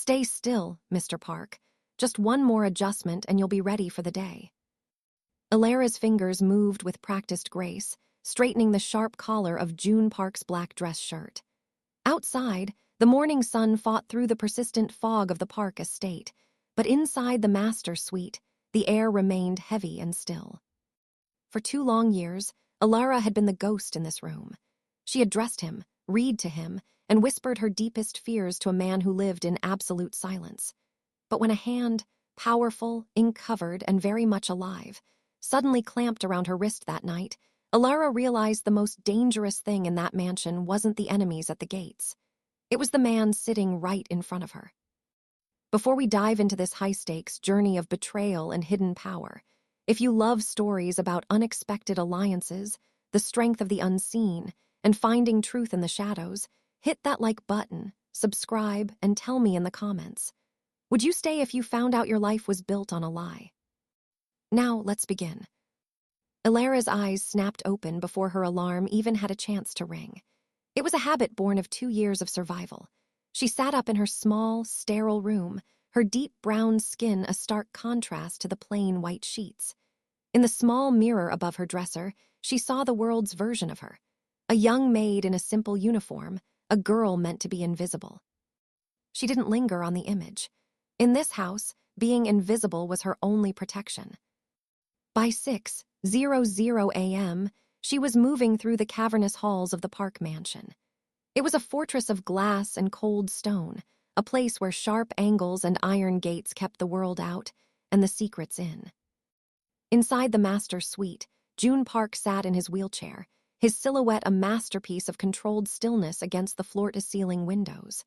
Stay still, Mr. Park. Just one more adjustment and you'll be ready for the day. Elara's fingers moved with practiced grace, straightening the sharp collar of Joon Park's black dress shirt. Outside, the morning sun fought through the persistent fog of the Park estate, but inside the master suite, the air remained heavy and still. For 2 long years, Elara had been the ghost in this room. She addressed him, read to him, and whispered her deepest fears to a man who lived in absolute silence. But when a hand, powerful, ink-covered, and very much alive, suddenly clamped around her wrist that night, Elara realized the most dangerous thing in that mansion wasn't the enemies at the gates. It was the man sitting right in front of her. Before we dive into this high-stakes journey of betrayal and hidden power, if you love stories about unexpected alliances, the strength of the unseen, and finding truth in the shadows, hit that like button, subscribe, and tell me in the comments. Would you stay if you found out your life was built on a lie? Now, let's begin. Elara's eyes snapped open before her alarm even had a chance to ring. It was a habit born of 2 years of survival. She sat up in her small, sterile room, her deep brown skin a stark contrast to the plain white sheets. In the small mirror above her dresser, she saw the world's version of her. A young maid in a simple uniform, a girl meant to be invisible. She didn't linger on the image. In this house, being invisible was her only protection. By 6:00 a.m., she was moving through the cavernous halls of the Park mansion. It was a fortress of glass and cold stone, a place where sharp angles and iron gates kept the world out and the secrets in. Inside the master suite, Joon Park sat in his wheelchair, his silhouette a masterpiece of controlled stillness against the floor-to-ceiling windows.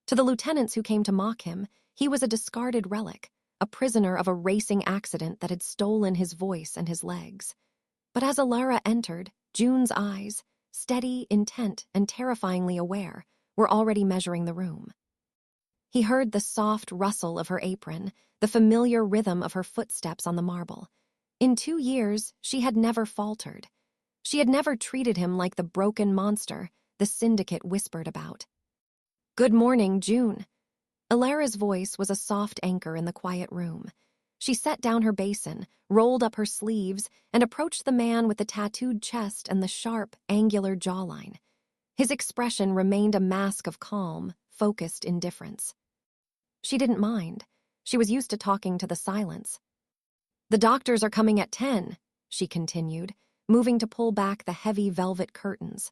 To the lieutenants who came to mock him, he was a discarded relic, a prisoner of a racing accident that had stolen his voice and his legs. But as Elara entered, Joon's eyes, steady, intent, and terrifyingly aware, were already measuring the room. He heard the soft rustle of her apron, the familiar rhythm of her footsteps on the marble. In 2 years, she had never faltered. She had never treated him like the broken monster the Syndicate whispered about. "Good morning, Joon." Elara's voice was a soft anchor in the quiet room. She set down her basin, rolled up her sleeves, and approached the man with the tattooed chest and the sharp, angular jawline. His expression remained a mask of calm, focused indifference. She didn't mind. She was used to talking to the silence. "The doctors are coming at 10, she continued, moving to pull back the heavy velvet curtains.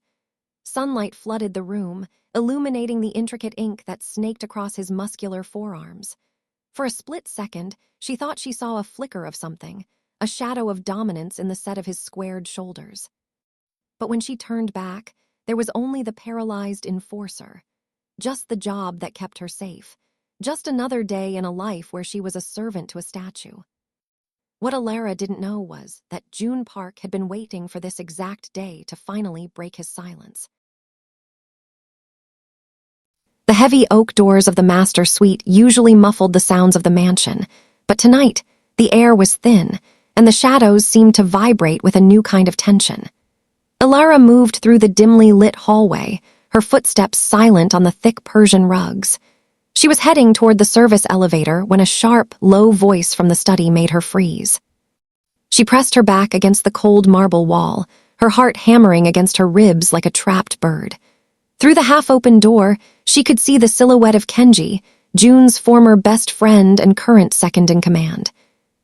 Sunlight flooded the room, illuminating the intricate ink that snaked across his muscular forearms. For a split second, she thought she saw a flicker of something, a shadow of dominance in the set of his squared shoulders. But when she turned back, there was only the paralyzed enforcer. Just the job that kept her safe. Just another day in a life where she was a servant to a statue. What Elara didn't know was that Joon Park had been waiting for this exact day to finally break his silence. The heavy oak doors of the master suite usually muffled the sounds of the mansion, but tonight, the air was thin, and the shadows seemed to vibrate with a new kind of tension. Elara moved through the dimly lit hallway, her footsteps silent on the thick Persian rugs. She was heading toward the service elevator when a sharp, low voice from the study made her freeze. She pressed her back against the cold marble wall, her heart hammering against her ribs like a trapped bird. Through the half-open door, she could see the silhouette of Kenji, Joon's former best friend and current second-in-command.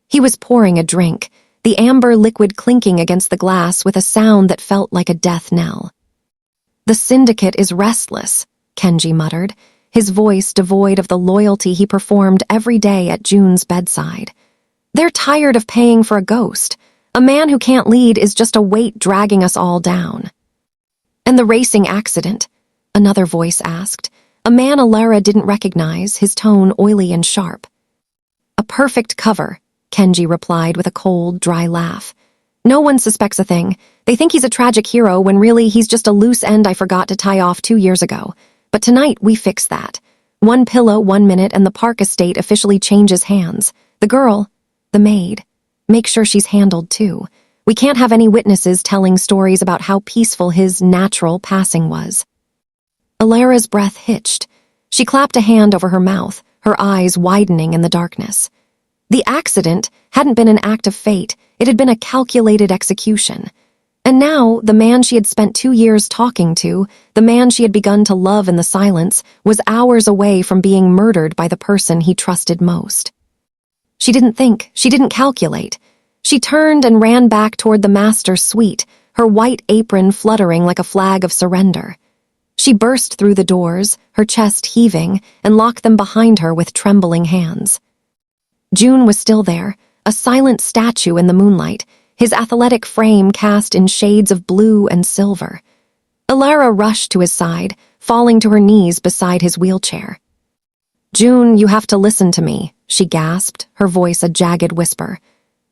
He was pouring a drink, the amber liquid clinking against the glass with a sound that felt like a death knell. "The Syndicate is restless," Kenji muttered, his voice devoid of the loyalty he performed every day at Joon's bedside. "They're tired of paying for a ghost. A man who can't lead is just a weight dragging us all down." "And the racing accident?" another voice asked, a man Elara didn't recognize, his tone oily and sharp. "A perfect cover," Kenji replied with a cold, dry laugh. "No one suspects a thing. They think he's a tragic hero when really he's just a loose end I forgot to tie off 2 years ago. But tonight we fix that. 1 pillow, 1 minute, and the Park estate officially changes hands. The girl, the maid, make sure she's handled too. We can't have any witnesses telling stories about how peaceful his natural passing was." Elara's breath hitched. She clapped a hand over her mouth, her eyes widening in the darkness. The accident hadn't been an act of fate, it had been a calculated execution. And now, the man she had spent 2 years talking to, the man she had begun to love in the silence, was hours away from being murdered by the person he trusted most. She didn't think, she didn't calculate. She turned and ran back toward the master's suite, her white apron fluttering like a flag of surrender. She burst through the doors, her chest heaving, and locked them behind her with trembling hands. Joon was still there, a silent statue in the moonlight, his athletic frame cast in shades of blue and silver. Elara rushed to his side, falling to her knees beside his wheelchair. "Joon, you have to listen to me," she gasped, her voice a jagged whisper.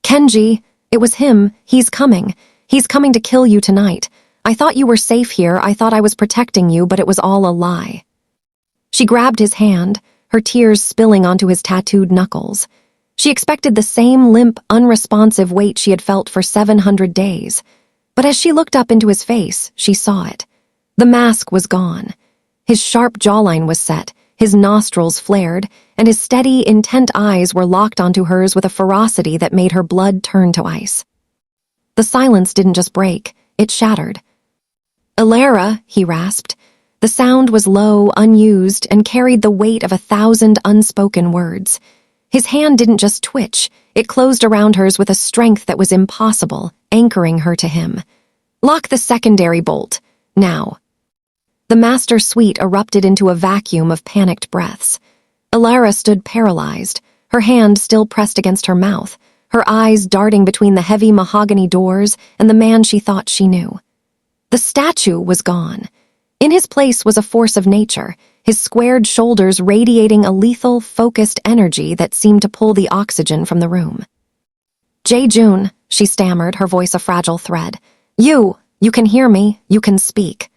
"Kenji, it was him, he's coming. He's coming to kill you tonight. I thought you were safe here, I thought I was protecting you, but it was all a lie." She grabbed his hand, her tears spilling onto his tattooed knuckles. She expected the same limp, unresponsive weight she had felt for 700 days. But as she looked up into his face, she saw it. The mask was gone. His sharp jawline was set, his nostrils flared, and his steady, intent eyes were locked onto hers with a ferocity that made her blood turn to ice. The silence didn't just break, it shattered. "Elara," he rasped. The sound was low, unused, and carried the weight of 1,000 unspoken words. His hand didn't just twitch, it closed around hers with a strength that was impossible, anchoring her to him. "Lock the secondary bolt, now." The master suite erupted into a vacuum of panicked breaths. Elara stood paralyzed, her hand still pressed against her mouth, her eyes darting between the heavy mahogany doors and the man she thought she knew. The statue was gone. In his place was a force of nature, his squared shoulders radiating a lethal, focused energy that seemed to pull the oxygen from the room. "Jae-Joon," she stammered, her voice a fragile thread. You can hear me, you can speak."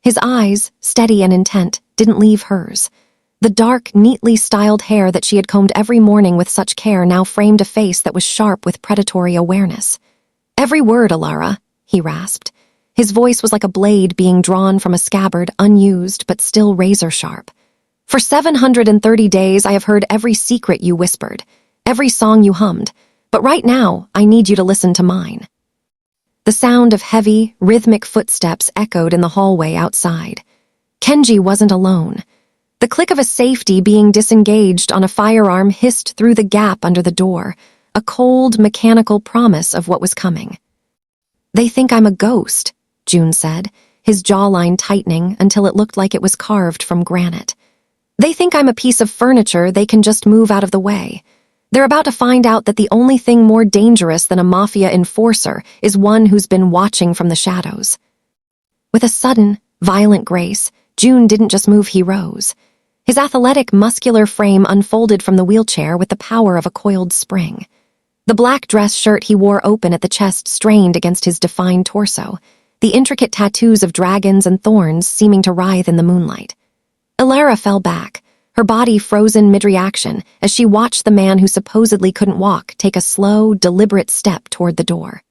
His eyes, steady and intent, didn't leave hers. The dark, neatly styled hair that she had combed every morning with such care now framed a face that was sharp with predatory awareness. "Every word, Elara," he rasped. His voice was like a blade being drawn from a scabbard, unused but still razor-sharp. "For 730 days I have heard every secret you whispered, every song you hummed, but right now I need you to listen to mine." The sound of heavy, rhythmic footsteps echoed in the hallway outside. Kenji wasn't alone. The click of a safety being disengaged on a firearm hissed through the gap under the door, a cold, mechanical promise of what was coming. "They think I'm a ghost," Joon said, his jawline tightening until it looked like it was carved from granite. "They think I'm a piece of furniture they can just move out of the way. They're about to find out that the only thing more dangerous than a Mafia enforcer is one who's been watching from the shadows." With a sudden, violent grace, Joon didn't just move, he rose. His athletic, muscular frame unfolded from the wheelchair with the power of a coiled spring. The black dress shirt he wore open at the chest strained against his defined torso, the intricate tattoos of dragons and thorns seeming to writhe in the moonlight. Elara fell back, her body frozen mid-reaction as she watched the man who supposedly couldn't walk take a slow, deliberate step toward the door.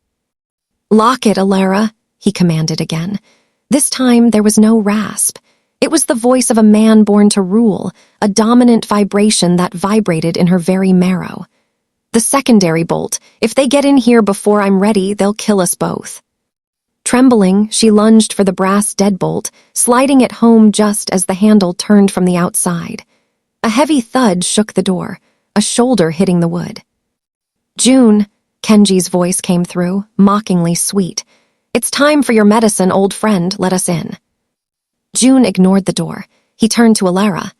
"Lock it, Elara," he commanded again. This time there was no rasp. It was the voice of a man born to rule, a dominant vibration that vibrated in her very marrow. "The secondary bolt. If they get in here before I'm ready, they'll kill us both." Trembling, she lunged for the brass deadbolt, sliding it home just as the handle turned from the outside. A heavy thud shook the door, a shoulder hitting the wood. "Joon," Kenji's voice came through, mockingly sweet. "It's time for your medicine, old friend, let us in." Joon ignored the door. He turned to Elara,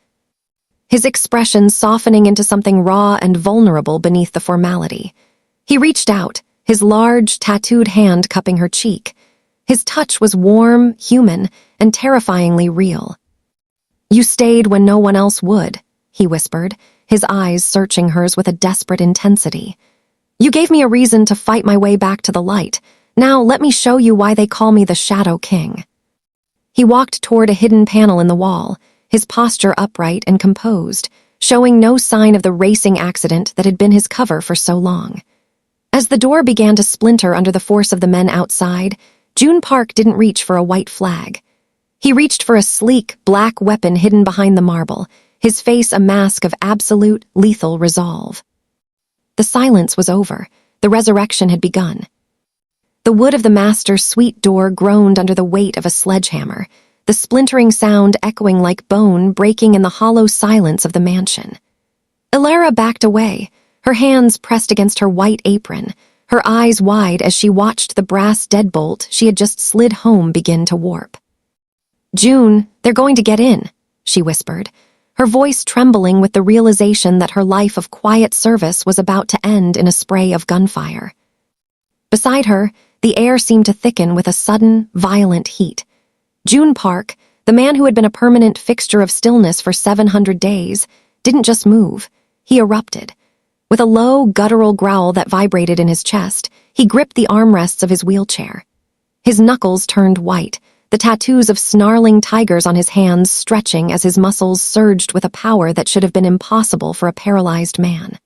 his expression softening into something raw and vulnerable beneath the formality. He reached out, his large, tattooed hand cupping her cheek. His touch was warm, human, and terrifyingly real. "You stayed when no one else would," he whispered, his eyes searching hers with a desperate intensity. "You gave me a reason to fight my way back to the light. Now let me show you why they call me the Shadow King." He walked toward a hidden panel in the wall, his posture upright and composed, showing no sign of the racing accident that had been his cover for so long. As the door began to splinter under the force of the men outside, Joon Park didn't reach for a white flag. He reached for a sleek, black weapon hidden behind the marble, his face a mask of absolute, lethal resolve. The silence was over. The resurrection had begun. The wood of the master's sweet door groaned under the weight of a sledgehammer, the splintering sound echoing like bone breaking in the hollow silence of the mansion. Elara backed away, her hands pressed against her white apron, her eyes wide as she watched the brass deadbolt she had just slid home begin to warp. "Joon, they're going to get in," she whispered, her voice trembling with the realization that her life of quiet service was about to end in a spray of gunfire. Beside her, the air seemed to thicken with a sudden, violent heat. Joon Park, the man who had been a permanent fixture of stillness for 700 days, didn't just move. He erupted. With a low, guttural growl that vibrated in his chest, he gripped the armrests of his wheelchair. His knuckles turned white, the tattoos of snarling tigers on his hands stretching as his muscles surged with a power that should have been impossible for a paralyzed man.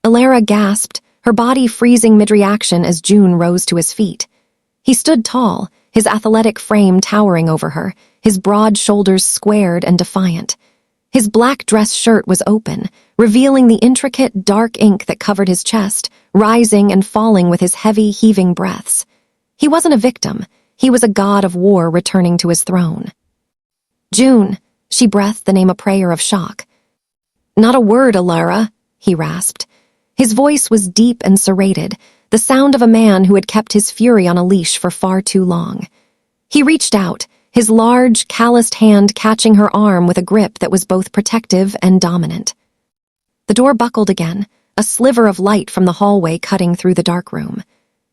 Elara gasped, her body freezing mid-reaction as Joon rose to his feet. He stood tall, his athletic frame towering over her, his broad shoulders squared and defiant. His black dress shirt was open, revealing the intricate, dark ink that covered his chest, rising and falling with his heavy, heaving breaths. He wasn't a victim. He was a god of war returning to his throne. "Joon," she breathed the name a prayer of shock. "Not a word, Elara," he rasped. His voice was deep and serrated, the sound of a man who had kept his fury on a leash for far too long. He reached out, his large, calloused hand catching her arm with a grip that was both protective and dominant. The door buckled again, a sliver of light from the hallway cutting through the dark room.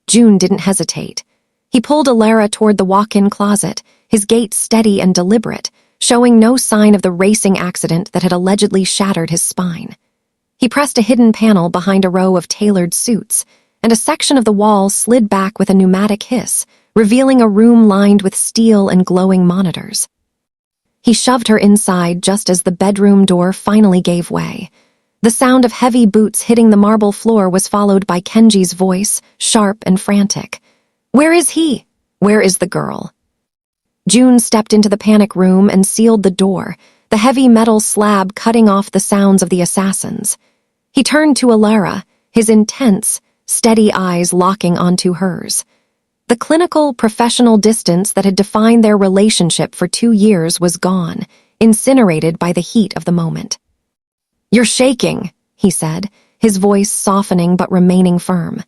Joon didn't hesitate. He pulled Elara toward the walk-in closet, his gait steady and deliberate, showing no sign of the racing accident that had allegedly shattered his spine. He pressed a hidden panel behind a row of tailored suits, and a section of the wall slid back with a pneumatic hiss, revealing a room lined with steel and glowing monitors. He shoved her inside just as the bedroom door finally gave way. The sound of heavy boots hitting the marble floor was followed by Kenji's voice, sharp and frantic. "Where is he? Where is the girl?" Joon stepped into the panic room and sealed the door, the heavy metal slab cutting off the sounds of the assassins. He turned to Elara, his intense, steady eyes locking onto hers. The clinical, professional distance that had defined their relationship for 2 years was gone, incinerated by the heat of the moment. "You're shaking," he said, his voice softening but remaining firm.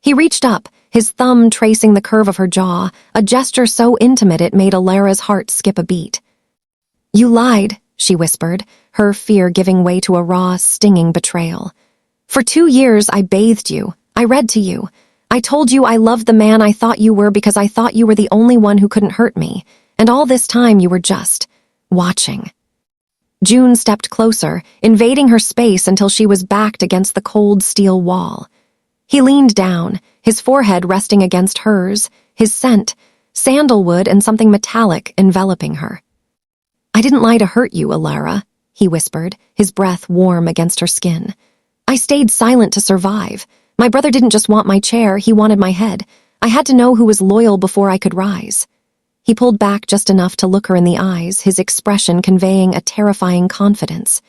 He reached up, his thumb tracing the curve of her jaw, a gesture so intimate it made Elara's heart skip a beat. "You lied," she whispered, her fear giving way to a raw, stinging betrayal. "For 2 years I bathed you, I read to you. I told you I loved the man I thought you were because I thought you were the only one who couldn't hurt me, and all this time you were just watching." Joon stepped closer, invading her space until she was backed against the cold steel wall. He leaned down, his forehead resting against hers, his scent, sandalwood and something metallic enveloping her. "I didn't lie to hurt you, Elara," he whispered, his breath warm against her skin. "I stayed silent to survive. My brother didn't just want my chair, he wanted my head. I had to know who was loyal before I could rise." He pulled back just enough to look her in the eyes, his expression conveying a terrifying confidence.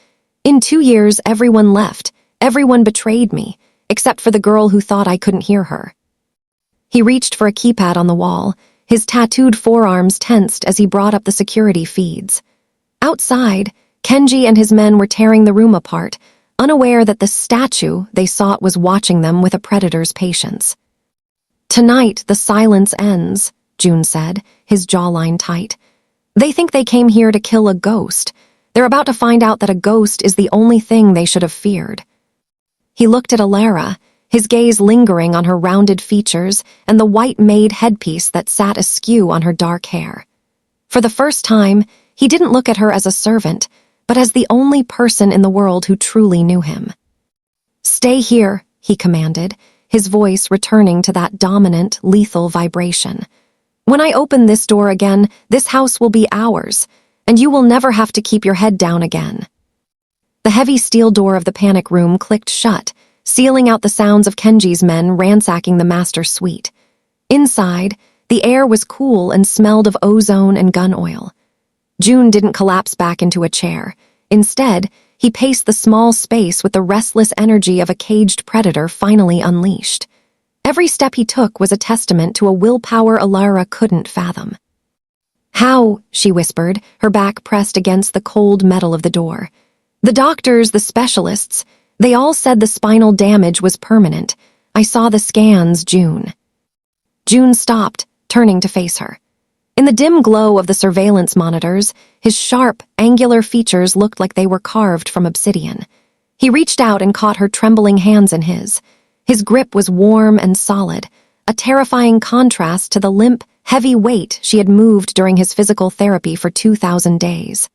"In 2 years, everyone left. Everyone betrayed me, except for the girl who thought I couldn't hear her." He reached for a keypad on the wall, his tattooed forearms tensed as he brought up the security feeds. Outside, Kenji and his men were tearing the room apart, unaware that the statue they sought was watching them with a predator's patience. "Tonight, the silence ends," Joon said, his jawline tight. "They think they came here to kill a ghost. They're about to find out that a ghost is the only thing they should have feared." He looked at Elara, his gaze lingering on her rounded features and the white Maid headpiece that sat askew on her dark hair. For the first time, he didn't look at her as a servant, but as the only person in the world who truly knew him. "Stay here," he commanded, his voice returning to that dominant, lethal vibration. "When I open this door again, this house will be ours, and you will never have to keep your head down again." The heavy steel door of the panic room clicked shut, sealing out the sounds of Kenji's men ransacking the master suite. Inside, the air was cool and smelled of ozone and gun oil. Joon didn't collapse back into a chair. Instead, he paced the small space with the restless energy of a caged predator finally unleashed. Every step he took was a testament to a willpower Elara couldn't fathom. "How?" she whispered, her back pressed against the cold metal of the door. "The doctors, the specialists, they all said the spinal damage was permanent. I saw the scans, June." June stopped, turning to face her. In the dim glow of the surveillance monitors, his sharp, angular features looked like they were carved from obsidian. He reached out and caught her trembling hands in his. His grip was warm and solid, a terrifying contrast to the limp, heavy weight she had moved during his physical therapy for 2,000 days.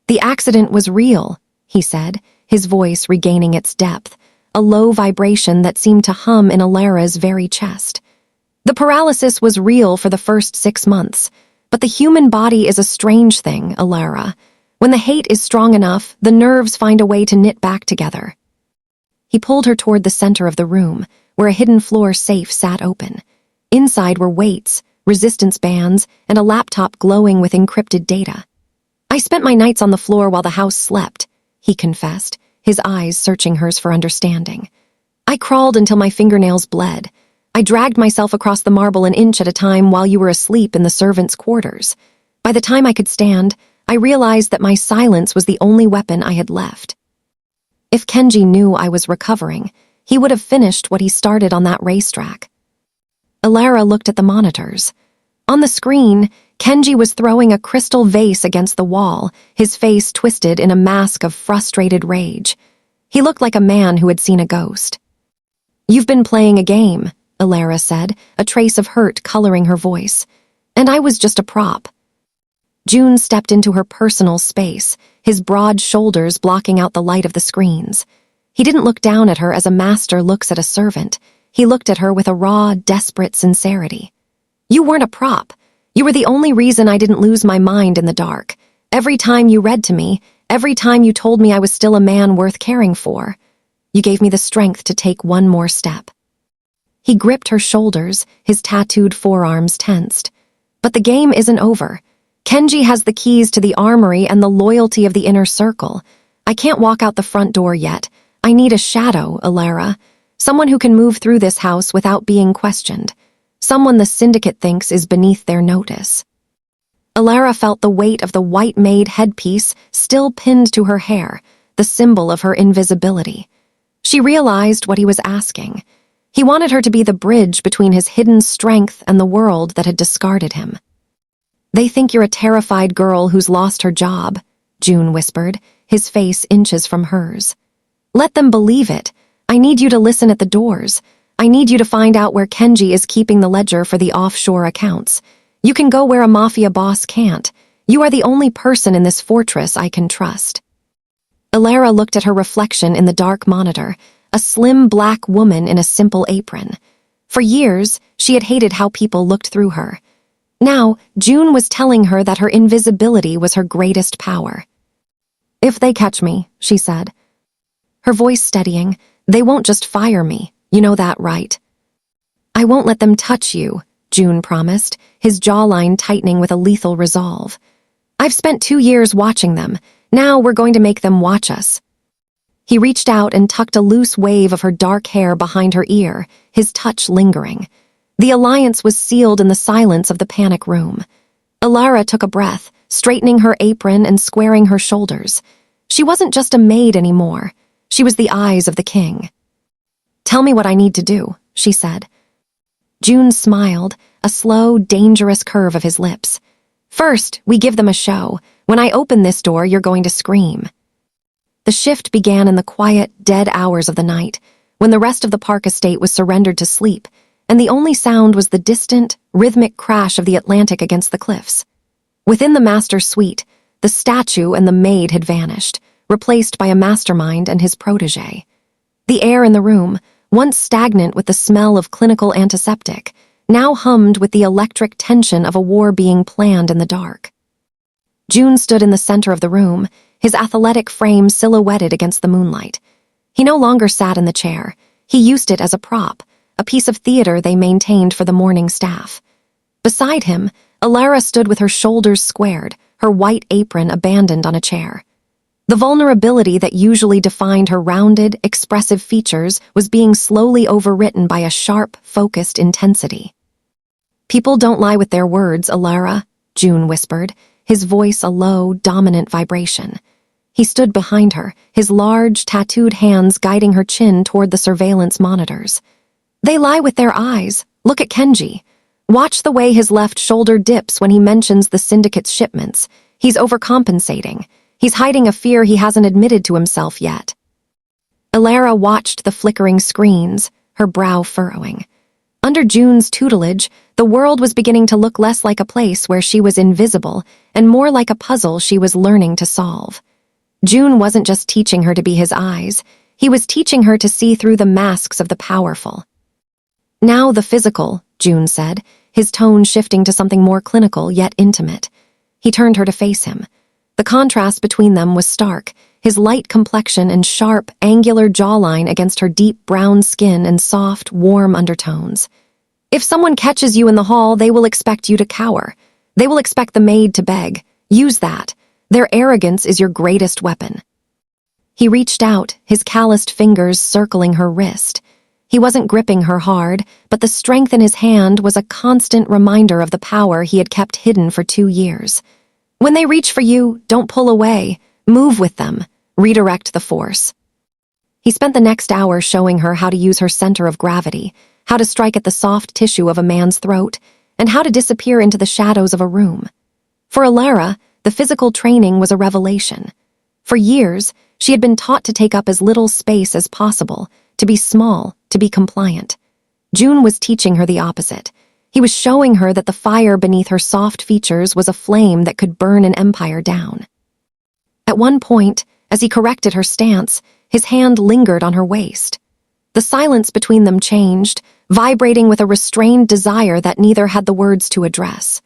"The accident was real," he said, his voice regaining its depth, a low vibration that seemed to hum in Elara's very chest. "The paralysis was real for the first 6 months, but the human body is a strange thing, Elara. When the hate is strong enough, the nerves find a way to knit back together." He pulled her toward the center of the room, where a hidden floor safe sat open. Inside were weights, resistance bands, and a laptop glowing with encrypted data. "I spent my nights on the floor while the house slept," he confessed, his eyes searching hers for understanding. "I crawled until my fingernails bled. I dragged myself across the marble an inch at a time while you were asleep in the servants' quarters. By the time I could stand, I realized that my silence was the only weapon I had left. If Kenji knew I was recovering, he would have finished what he started on that racetrack." Elara looked at the monitors. On the screen, Kenji was throwing a crystal vase against the wall, his face twisted in a mask of frustrated rage. He looked like a man who had seen a ghost. "You've been playing a game," Elara said, a trace of hurt coloring her voice. "And I was just a prop." June stepped into her personal space, his broad shoulders blocking out the light of the screens. He didn't look down at her as a master looks at a servant. He looked at her with a raw, desperate sincerity. "You weren't a prop. You were the only reason I didn't lose my mind in the dark. Every time you read to me, every time you told me I was still a man worth caring for, you gave me the strength to take one more step." He gripped her shoulders, his tattooed forearms tensed. "But the game isn't over. Kenji has the keys to the armory and the loyalty of the inner circle. I can't walk out the front door yet. I need a shadow, Elara. Someone who can move through this house without being questioned. Someone the Syndicate thinks is beneath their notice." Elara felt the weight of the white Maid headpiece still pinned to her hair, the symbol of her invisibility. She realized what he was asking. He wanted her to be the bridge between his hidden strength and the world that had discarded him. "They think you're a terrified girl who's lost her job," June whispered, his face inches from hers. "Let them believe it. I need you to listen at the doors. I need you to find out where Kenji is keeping the ledger for the offshore accounts. You can go where a Mafia boss can't. You are the only person in this fortress I can trust." Elara looked at her reflection in the dark monitor, a slim black woman in a simple apron. For years, she had hated how people looked through her. Now, June was telling her that her invisibility was her greatest power. "If they catch me," she said, her voice steadying, "they won't just fire me. You know that, right?" "I won't let them touch you," June promised, his jawline tightening with a lethal resolve. "I've spent 2 years watching them. Now we're going to make them watch us." He reached out and tucked a loose wave of her dark hair behind her ear, his touch lingering. The alliance was sealed in the silence of the panic room. Elara took a breath, straightening her apron and squaring her shoulders. She wasn't just a maid anymore. She was the eyes of the king. "Tell me what I need to do," she said. June smiled, a slow, dangerous curve of his lips. "First, we give them a show. When I open this door, you're going to scream." The shift began in the quiet, dead hours of the night, when the rest of the Park estate was surrendered to sleep, and the only sound was the distant, rhythmic crash of the Atlantic against the cliffs. Within the master's suite, the statue and the maid had vanished, replaced by a mastermind and his protégé. The air in the room, once stagnant with the smell of clinical antiseptic, now hummed with the electric tension of a war being planned in the dark. June stood in the center of the room, his athletic frame silhouetted against the moonlight. He no longer sat in the chair. He used it as a prop, a piece of theater they maintained for the morning staff. Beside him, Elara stood with her shoulders squared, her white apron abandoned on a chair. The vulnerability that usually defined her rounded, expressive features was being slowly overwritten by a sharp, focused intensity. "People don't lie with their words, Elara," Joon whispered, his voice a low, dominant vibration. He stood behind her, his large, tattooed hands guiding her chin toward the surveillance monitors. "They lie with their eyes. Look at Kenji. Watch the way his left shoulder dips when he mentions the Syndicate's shipments. He's overcompensating. He's hiding a fear he hasn't admitted to himself yet." Elara watched the flickering screens, her brow furrowing. Under Joon's tutelage, the world was beginning to look less like a place where she was invisible and more like a puzzle she was learning to solve. Joon wasn't just teaching her to be his eyes, he was teaching her to see through the masks of the powerful. "Now the physical," Joon said, his tone shifting to something more clinical yet intimate. He turned her to face him. The contrast between them was stark, his light complexion and sharp, angular jawline against her deep brown skin and soft, warm undertones. "If someone catches you in the hall, they will expect you to cower. They will expect the maid to beg. Use that. Their arrogance is your greatest weapon." He reached out, his calloused fingers circling her wrist. He wasn't gripping her hard, but the strength in his hand was a constant reminder of the power he had kept hidden for 2 years. "When they reach for you, don't pull away. Move with them. Redirect the force." He spent the next hour showing her how to use her center of gravity, how to strike at the soft tissue of a man's throat, and how to disappear into the shadows of a room. For Elara, the physical training was a revelation. For years, she had been taught to take up as little space as possible, to be small, to be compliant. Joon was teaching her the opposite. He was showing her that the fire beneath her soft features was a flame that could burn an empire down. At one point, as he corrected her stance, his hand lingered on her waist. The silence between them changed, vibrating with a restrained desire that neither had the words to address.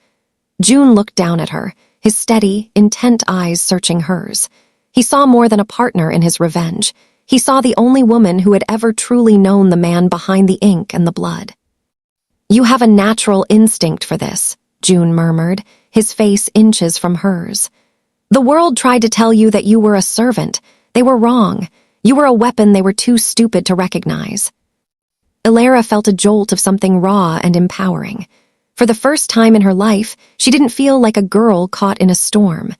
Joon looked down at her, his steady, intent eyes searching hers. He saw more than a partner in his revenge. He saw the only woman who had ever truly known the man behind the ink and the blood. "You have a natural instinct for this," Joon murmured, his face inches from hers. "The world tried to tell you that you were a servant. They were wrong. You were a weapon they were too stupid to recognize." Elara felt a jolt of something raw and empowering. For the first time in her life, she didn't feel like a girl caught in a storm.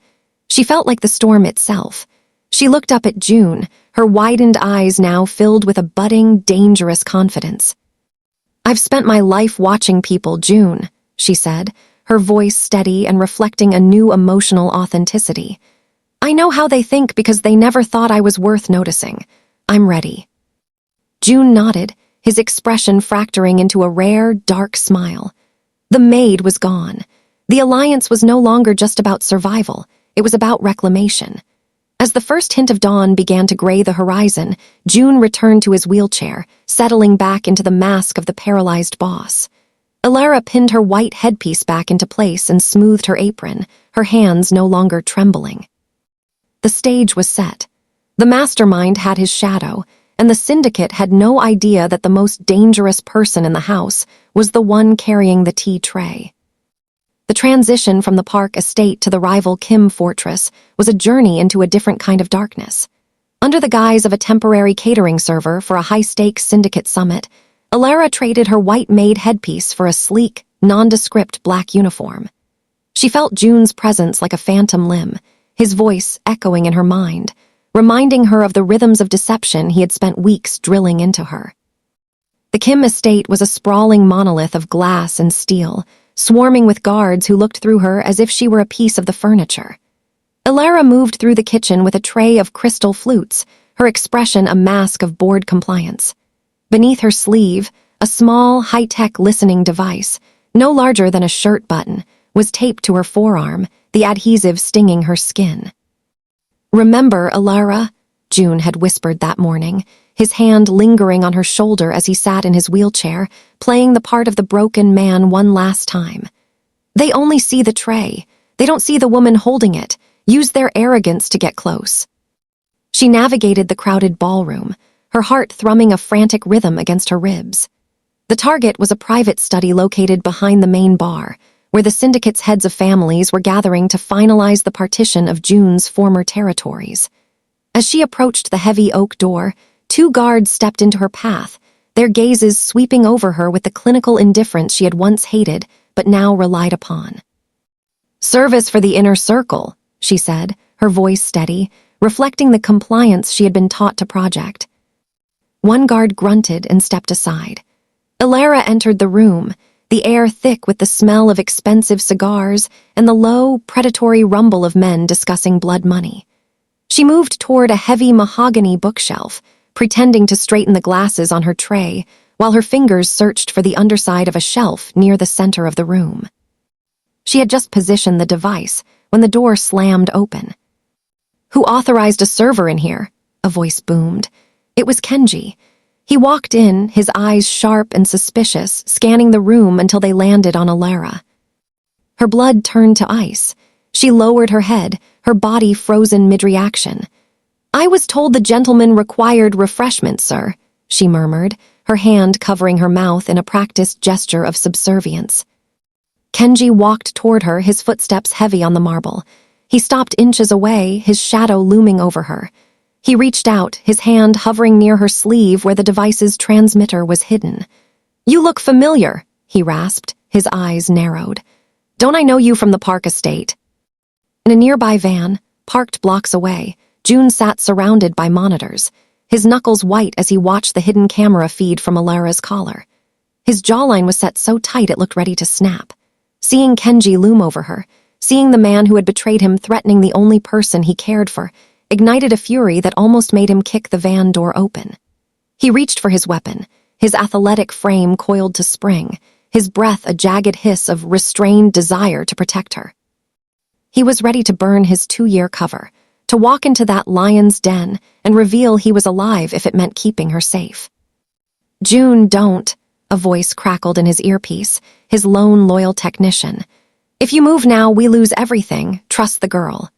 She felt like the storm itself. She looked up at Joon, her widened eyes now filled with a budding, dangerous confidence. "I've spent my life watching people, Joon," she said, her voice steady and reflecting a new emotional authenticity. "I know how they think because they never thought I was worth noticing. I'm ready." Joon nodded, his expression fracturing into a rare, dark smile. The maid was gone. The alliance was no longer just about survival, it was about reclamation. As the first hint of dawn began to gray the horizon, Joon returned to his wheelchair, settling back into the mask of the paralyzed boss. Elara pinned her white headpiece back into place and smoothed her apron, her hands no longer trembling. The stage was set. The mastermind had his shadow, and the Syndicate had no idea that the most dangerous person in the house was the one carrying the tea tray. The transition from the Park estate to the rival Kim fortress was a journey into a different kind of darkness. Under the guise of a temporary catering server for a high-stakes Syndicate summit, Elara traded her white Maid headpiece for a sleek, nondescript black uniform. She felt Joon's presence like a phantom limb, his voice echoing in her mind, reminding her of the rhythms of deception he had spent weeks drilling into her. The Kim estate was a sprawling monolith of glass and steel, swarming with guards who looked through her as if she were a piece of the furniture. Elara moved through the kitchen with a tray of crystal flutes, her expression a mask of bored compliance. Beneath her sleeve, a small, high-tech listening device, no larger than a shirt button, was taped to her forearm, the adhesive stinging her skin. "Remember, Elara," Joon had whispered that morning, his hand lingering on her shoulder as he sat in his wheelchair, playing the part of the broken man one last time. "They only see the tray. They don't see the woman holding it. Use their arrogance to get close." She navigated the crowded ballroom, her heart thrumming a frantic rhythm against her ribs. The target was a private study located behind the main bar, where the Syndicate's heads of families were gathering to finalize the partition of Joon's former territories. As she approached the heavy oak door, 2 guards stepped into her path, their gazes sweeping over her with the clinical indifference she had once hated but now relied upon. "Service for the inner circle," she said, her voice steady, reflecting the compliance she had been taught to project. One guard grunted and stepped aside. Elara entered the room, the air thick with the smell of expensive cigars and the low, predatory rumble of men discussing blood money. She moved toward a heavy mahogany bookshelf, pretending to straighten the glasses on her tray while her fingers searched for the underside of a shelf near the center of the room. She had just positioned the device when the door slammed open. "Who authorized a server in here?" a voice boomed. It was Kenji. He walked in, his eyes sharp and suspicious, scanning the room until they landed on Elara. Her blood turned to ice. She lowered her head, her body frozen mid-reaction. "I was told the gentleman required refreshment, sir," she murmured, her hand covering her mouth in a practiced gesture of subservience. Kenji walked toward her, his footsteps heavy on the marble. He stopped inches away, his shadow looming over her. He reached out, his hand hovering near her sleeve where the device's transmitter was hidden. "You look familiar," he rasped, his eyes narrowed. "Don't I know you from the Park estate?" In a nearby van, parked blocks away, Joon sat surrounded by monitors, his knuckles white as he watched the hidden camera feed from Elara's collar. His jawline was set so tight it looked ready to snap. Seeing Kenji loom over her, seeing the man who had betrayed him threatening the only person he cared for, ignited a fury that almost made him kick the van door open. He reached for his weapon, his athletic frame coiled to spring, his breath a jagged hiss of restrained desire to protect her. He was ready to burn his 2-year cover, to walk into that lion's den and reveal he was alive if it meant keeping her safe. "Joon, don't," a voice crackled in his earpiece, his lone loyal technician. "If you move now, we lose everything. Trust the girl."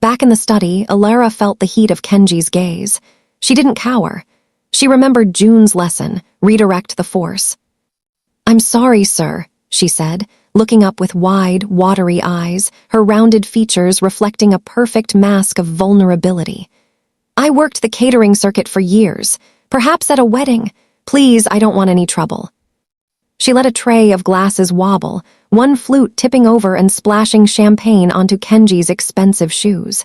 Back in the study, Elara felt the heat of Kenji's gaze. She didn't cower. She remembered Joon's lesson, redirect the force. "I'm sorry, sir," she said, looking up with wide, watery eyes, her rounded features reflecting a perfect mask of vulnerability. "I worked the catering circuit for years, perhaps at a wedding. Please, I don't want any trouble." She let a tray of glasses wobble, one flute tipping over and splashing champagne onto Kenji's expensive shoes.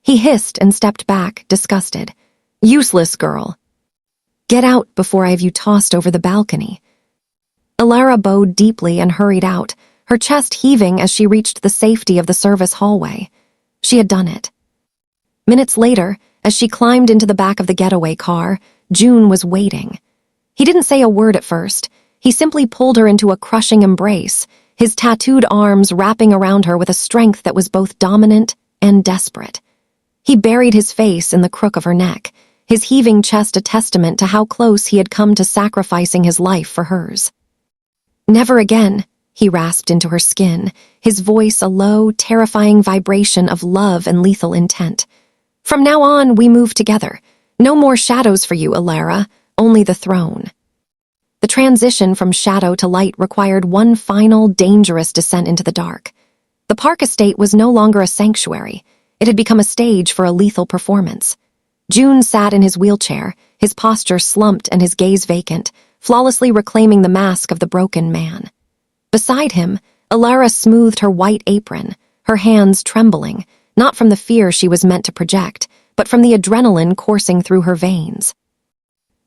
He hissed and stepped back, disgusted. "Useless girl. Get out before I have you tossed over the balcony." Elara bowed deeply and hurried out, her chest heaving as she reached the safety of the service hallway. She had done it. Minutes later, as she climbed into the back of the getaway car, Joon was waiting. He didn't say a word at first. He simply pulled her into a crushing embrace, his tattooed arms wrapping around her with a strength that was both dominant and desperate. He buried his face in the crook of her neck, his heaving chest a testament to how close he had come to sacrificing his life for hers. "Never again," he rasped into her skin, his voice a low, terrifying vibration of love and lethal intent. "From now on, we move together. No more shadows for you, Elara, only the throne." The transition from shadow to light required one final, dangerous descent into the dark. The Park estate was no longer a sanctuary. It had become a stage for a lethal performance. Joon sat in his wheelchair, his posture slumped and his gaze vacant, flawlessly reclaiming the mask of the broken man. Beside him, Elara smoothed her white apron, her hands trembling, not from the fear she was meant to project, but from the adrenaline coursing through her veins.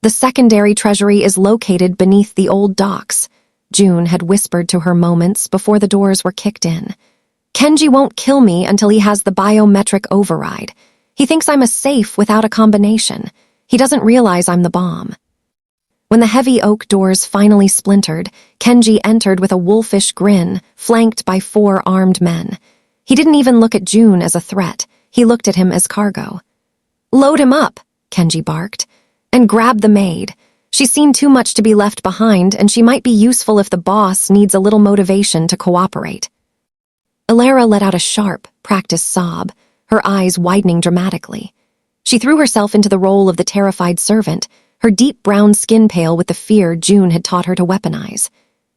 "The secondary treasury is located beneath the old docks," Joon had whispered to her moments before the doors were kicked in. "Kenji won't kill me until he has the biometric override. He thinks I'm a safe without a combination. He doesn't realize I'm the bomb." When the heavy oak doors finally splintered, Kenji entered with a wolfish grin, flanked by 4 armed men. He didn't even look at Joon as a threat. He looked at him as cargo. "Load him up," Kenji barked. "And grab the maid. She's seen too much to be left behind, and she might be useful if the boss needs a little motivation to cooperate." Elara let out a sharp, practiced sob, her eyes widening dramatically. She threw herself into the role of the terrified servant, her deep brown skin pale with the fear Joon had taught her to weaponize.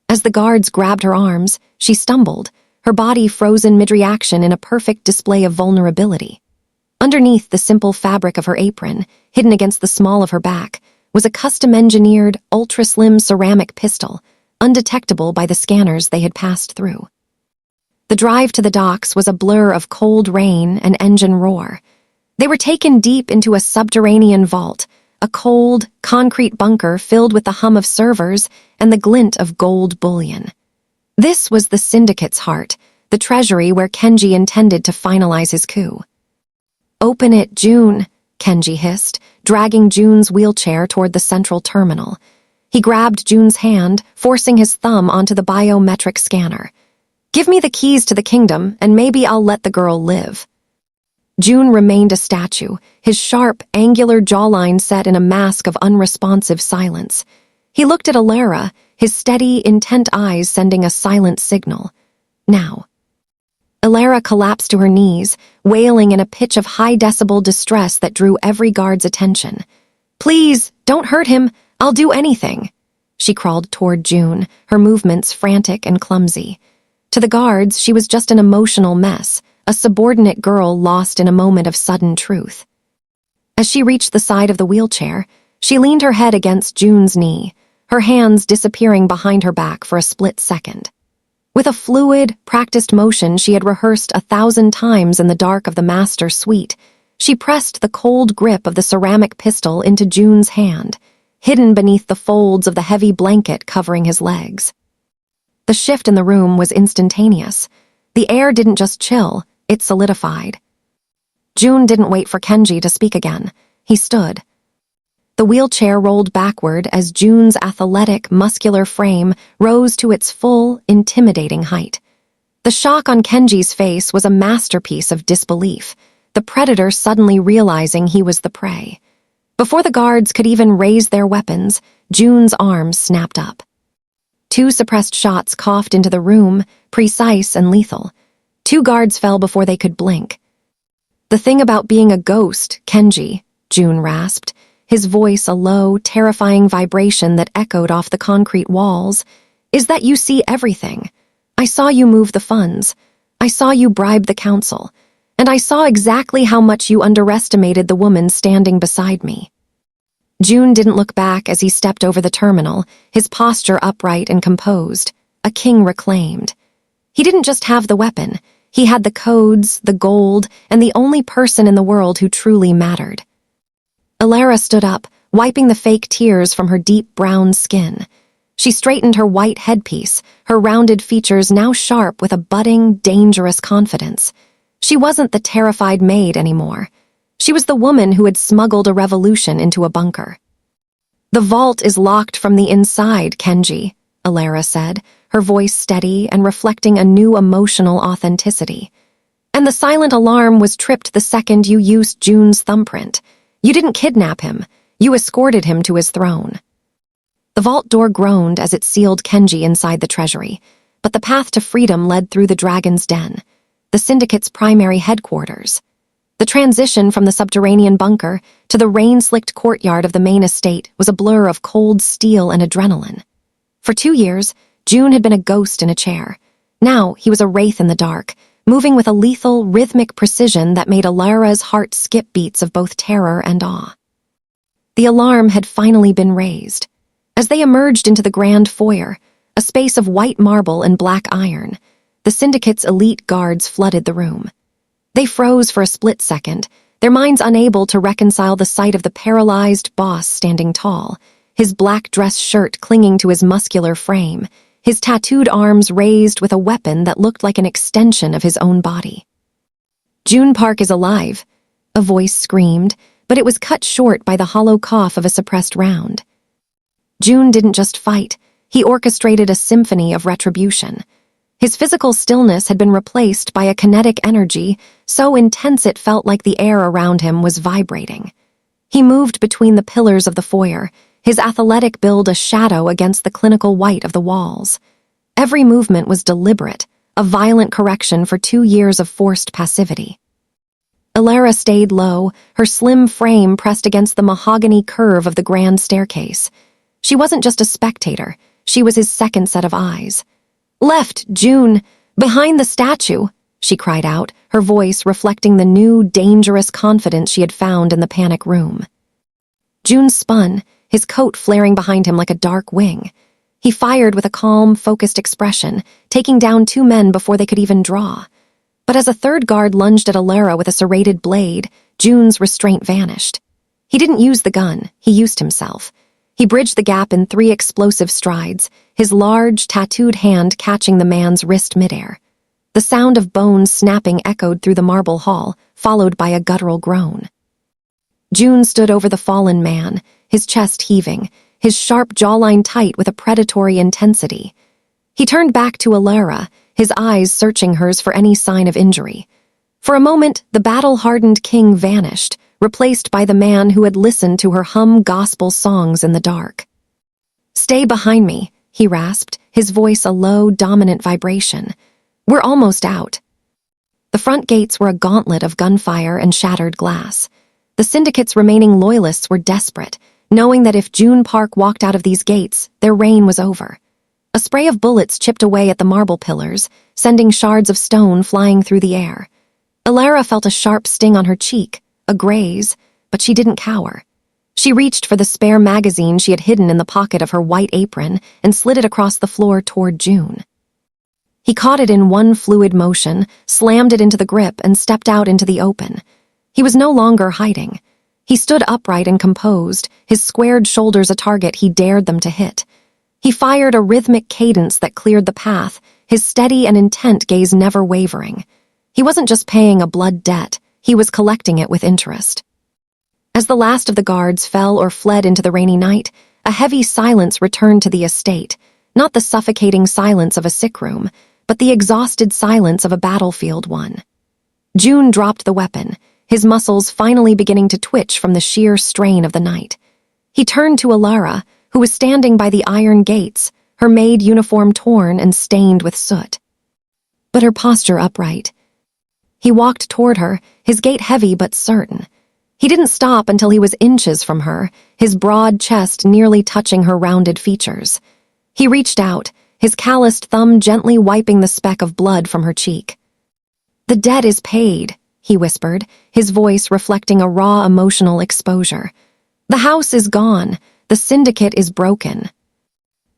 As the guards grabbed her arms, she stumbled, her body frozen mid-reaction in a perfect display of vulnerability. Underneath the simple fabric of her apron, hidden against the small of her back, was a custom-engineered, ultra-slim ceramic pistol, undetectable by the scanners they had passed through. The drive to the docks was a blur of cold rain and engine roar. They were taken deep into a subterranean vault, a cold, concrete bunker filled with the hum of servers and the glint of gold bullion. This was the Syndicate's heart, the treasury where Kenji intended to finalize his coup. "Open it, Joon," Kenji hissed, dragging Joon's wheelchair toward the central terminal. He grabbed Joon's hand, forcing his thumb onto the biometric scanner. "Give me the keys to the kingdom, and maybe I'll let the girl live." Joon remained a statue, his sharp, angular jawline set in a mask of unresponsive silence. He looked at Elara, his steady, intent eyes sending a silent signal. Now. Elara collapsed to her knees, wailing in a pitch of high-decibel distress that drew every guard's attention. "Please, don't hurt him. I'll do anything." She crawled toward Joon, her movements frantic and clumsy. To the guards, she was just an emotional mess, a subordinate girl lost in a moment of sudden truth. As she reached the side of the wheelchair, she leaned her head against Joon's knee, her hands disappearing behind her back for a split second. With a fluid, practiced motion she had rehearsed 1,000 times in the dark of the master suite, she pressed the cold grip of the ceramic pistol into Joon's hand, hidden beneath the folds of the heavy blanket covering his legs. The shift in the room was instantaneous. The air didn't just chill, it solidified. Joon didn't wait for Kenji to speak again. He stood. The wheelchair rolled backward as Joon's athletic, muscular frame rose to its full, intimidating height. The shock on Kenji's face was a masterpiece of disbelief, the predator suddenly realizing he was the prey. Before the guards could even raise their weapons, Joon's arms snapped up. 2 suppressed shots coughed into the room, precise and lethal. 2 guards fell before they could blink. "The thing about being a ghost, Kenji," Joon rasped, his voice a low, terrifying vibration that echoed off the concrete walls, "is that you see everything. I saw you move the funds. I saw you bribe the council. And I saw exactly how much you underestimated the woman standing beside me." Joon didn't look back as he stepped over the terminal, his posture upright and composed, a king reclaimed. He didn't just have the weapon, he had the codes, the gold, and the only person in the world who truly mattered. Elara stood up, wiping the fake tears from her deep brown skin. She straightened her white headpiece, her rounded features now sharp with a budding, dangerous confidence. She wasn't the terrified maid anymore. She was the woman who had smuggled a revolution into a bunker. "The vault is locked from the inside, Kenji," Elara said, her voice steady and reflecting a new emotional authenticity. "And the silent alarm was tripped the second you used Joon's thumbprint. You didn't kidnap him. You escorted him to his throne." The vault door groaned as it sealed Kenji inside the treasury, but the path to freedom led through the Dragon's Den, the Syndicate's primary headquarters. The transition from the subterranean bunker to the rain-slicked courtyard of the main estate was a blur of cold steel and adrenaline. For 2 years, Joon had been a ghost in a chair. Now he was a wraith in the dark, moving with a lethal, rhythmic precision that made Elara's heart skip beats of both terror and awe. The alarm had finally been raised. As they emerged into the grand foyer, a space of white marble and black iron, the Syndicate's elite guards flooded the room. They froze for a split second, their minds unable to reconcile the sight of the paralyzed boss standing tall, his black dress shirt clinging to his muscular frame, his tattooed arms raised with a weapon that looked like an extension of his own body. "Joon Park is alive," a voice screamed, but it was cut short by the hollow cough of a suppressed round. Joon didn't just fight, he orchestrated a symphony of retribution. His physical stillness had been replaced by a kinetic energy so intense it felt like the air around him was vibrating. He moved between the pillars of the foyer, his athletic build a shadow against the clinical white of the walls. Every movement was deliberate, a violent correction for 2 years of forced passivity. Elara stayed low, her slim frame pressed against the mahogany curve of the grand staircase. She wasn't just a spectator, she was his second set of eyes. "Left, Joon, behind the statue," she cried out, her voice reflecting the new, dangerous confidence she had found in the panic room. Joon spun, his coat flaring behind him like a dark wing. He fired with a calm, focused expression, taking down 2 men before they could even draw. But as a third guard lunged at Elara with a serrated blade, Joon's restraint vanished. He didn't use the gun, he used himself. He bridged the gap in 3 explosive strides, his large, tattooed hand catching the man's wrist midair. The sound of bones snapping echoed through the marble hall, followed by a guttural groan. Joon stood over the fallen man, his chest heaving, his sharp jawline tight with a predatory intensity. He turned back to Elara, his eyes searching hers for any sign of injury. For a moment, the battle-hardened king vanished, replaced by the man who had listened to her hum gospel songs in the dark. "Stay behind me," he rasped, his voice a low, dominant vibration. "We're almost out." The front gates were a gauntlet of gunfire and shattered glass. The Syndicate's remaining loyalists were desperate, knowing that if Joon Park walked out of these gates, their reign was over. A spray of bullets chipped away at the marble pillars, sending shards of stone flying through the air. Elara felt a sharp sting on her cheek, a graze, but she didn't cower. She reached for the spare magazine she had hidden in the pocket of her white apron and slid it across the floor toward Joon. He caught it in one fluid motion, slammed it into the grip, and stepped out into the open. He was no longer hiding. He stood upright and composed, his squared shoulders a target he dared them to hit. He fired a rhythmic cadence that cleared the path, his steady and intent gaze never wavering. He wasn't just paying a blood debt, he was collecting it with interest. As the last of the guards fell or fled into the rainy night, a heavy silence returned to the estate, not the suffocating silence of a sick room, but the exhausted silence of a battlefield one. Joon dropped the weapon, his muscles finally beginning to twitch from the sheer strain of the night. He turned to Elara, who was standing by the iron gates, her maid uniform torn and stained with soot, but her posture upright. He walked toward her, his gait heavy but certain. He didn't stop until he was inches from her, his broad chest nearly touching her rounded features. He reached out, his calloused thumb gently wiping the speck of blood from her cheek. "The debt is paid," he whispered, his voice reflecting a raw emotional exposure. "The house is gone. The Syndicate is broken."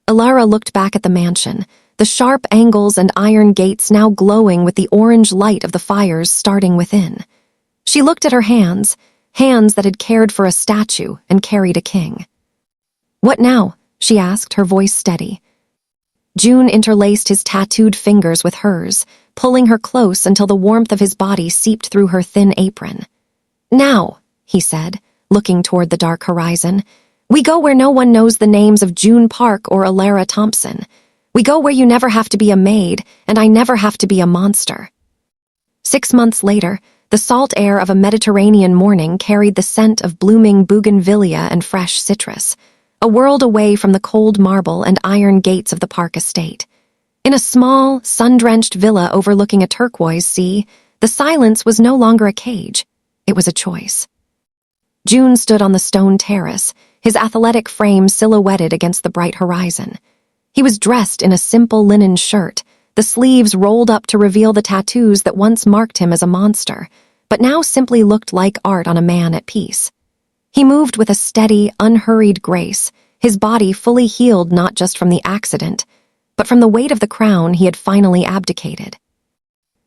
Elara looked back at the mansion, the sharp angles and iron gates now glowing with the orange light of the fires starting within. She looked at her hands, hands that had cared for a statue and carried a king. "What now?" she asked, her voice steady. Joon interlaced his tattooed fingers with hers, pulling her close until the warmth of his body seeped through her thin apron. "Now," he said, looking toward the dark horizon, "we go where no one knows the names of Joon Park or Elara Thompson. We go where you never have to be a maid, and I never have to be a monster." 6 months later, the salt air of a Mediterranean morning carried the scent of blooming bougainvillea and fresh citrus, a world away from the cold marble and iron gates of the Park estate. In a small, sun-drenched villa overlooking a turquoise sea, the silence was no longer a cage. It was a choice. Joon stood on the stone terrace, his athletic frame silhouetted against the bright horizon. He was dressed in a simple linen shirt, the sleeves rolled up to reveal the tattoos that once marked him as a monster, but now simply looked like art on a man at peace. He moved with a steady, unhurried grace, his body fully healed not just from the accident, but from the weight of the crown he had finally abdicated.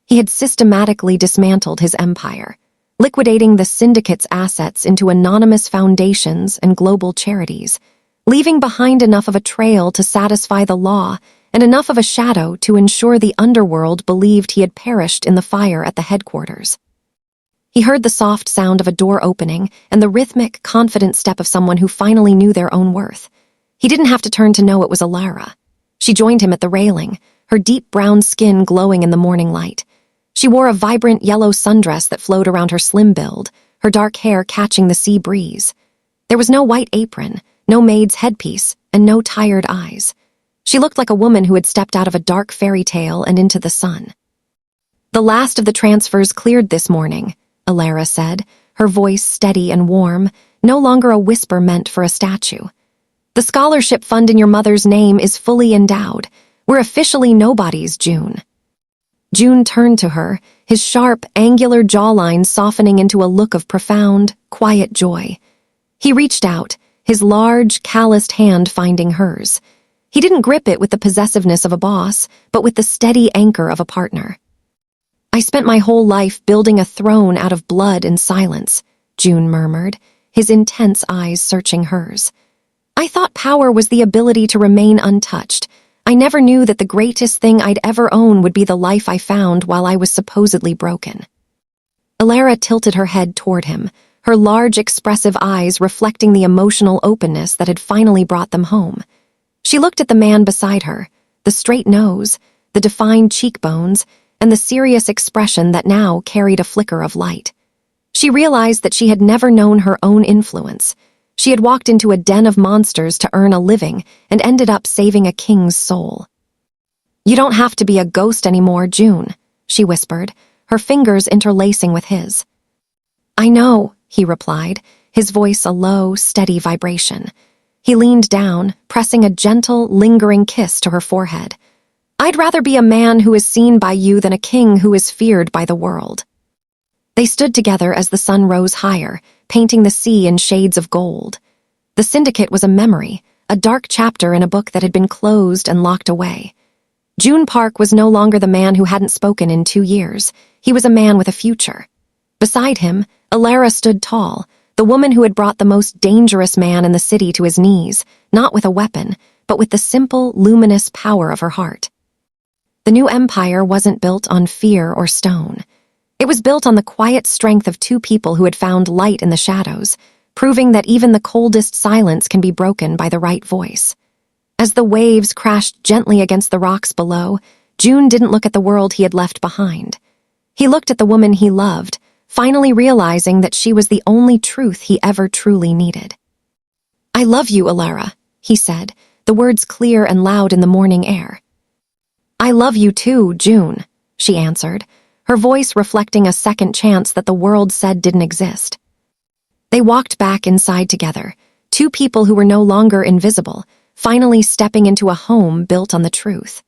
He had systematically dismantled his empire, liquidating the Syndicate's assets into anonymous foundations and global charities, leaving behind enough of a trail to satisfy the law and enough of a shadow to ensure the underworld believed he had perished in the fire at the headquarters. He heard the soft sound of a door opening and the rhythmic, confident step of someone who finally knew their own worth. He didn't have to turn to know it was Elara. She joined him at the railing, her deep brown skin glowing in the morning light. She wore a vibrant yellow sundress that flowed around her slim build, her dark hair catching the sea breeze. There was no white apron, no maid's headpiece, and no tired eyes. She looked like a woman who had stepped out of a dark fairy tale and into the sun. "The last of the transfers cleared this morning," Elara said, her voice steady and warm, no longer a whisper meant for a statue. "The scholarship fund in your mother's name is fully endowed. We're officially nobodies, Joon." Joon turned to her, his sharp, angular jawline softening into a look of profound, quiet joy. He reached out, his large, calloused hand finding hers. He didn't grip it with the possessiveness of a boss, but with the steady anchor of a partner. "I spent my whole life building a throne out of blood and silence," Joon murmured, his intense eyes searching hers. "I thought power was the ability to remain untouched. I never knew that the greatest thing I'd ever own would be the life I found while I was supposedly broken." Elara tilted her head toward him, her large, expressive eyes reflecting the emotional openness that had finally brought them home. She looked at the man beside her, the straight nose, the defined cheekbones, and the serious expression that now carried a flicker of light. She realized that she had never known her own influence. She had walked into a den of monsters to earn a living and ended up saving a king's soul. "You don't have to be a ghost anymore, Joon," she whispered, her fingers interlacing with his. "I know," he replied, his voice a low, steady vibration. He leaned down, pressing a gentle, lingering kiss to her forehead. "I'd rather be a man who is seen by you than a king who is feared by the world." They stood together as the sun rose higher, painting the sea in shades of gold. The Syndicate was a memory, a dark chapter in a book that had been closed and locked away. Joon Park was no longer the man who hadn't spoken in 2 years. He was a man with a future. Beside him, Elara stood tall, the woman who had brought the most dangerous man in the city to his knees, not with a weapon, but with the simple, luminous power of her heart. The new empire wasn't built on fear or stone. It was built on the quiet strength of 2 people who had found light in the shadows, proving that even the coldest silence can be broken by the right voice. As the waves crashed gently against the rocks below, Joon didn't look at the world he had left behind. He looked at the woman he loved, finally realizing that she was the only truth he ever truly needed. "I love you, Elara," he said, the words clear and loud in the morning air. "I love you too, Joon," she answered, her voice reflecting a second chance that the world said didn't exist. They walked back inside together, 2 people who were no longer invisible, finally stepping into a home built on the truth.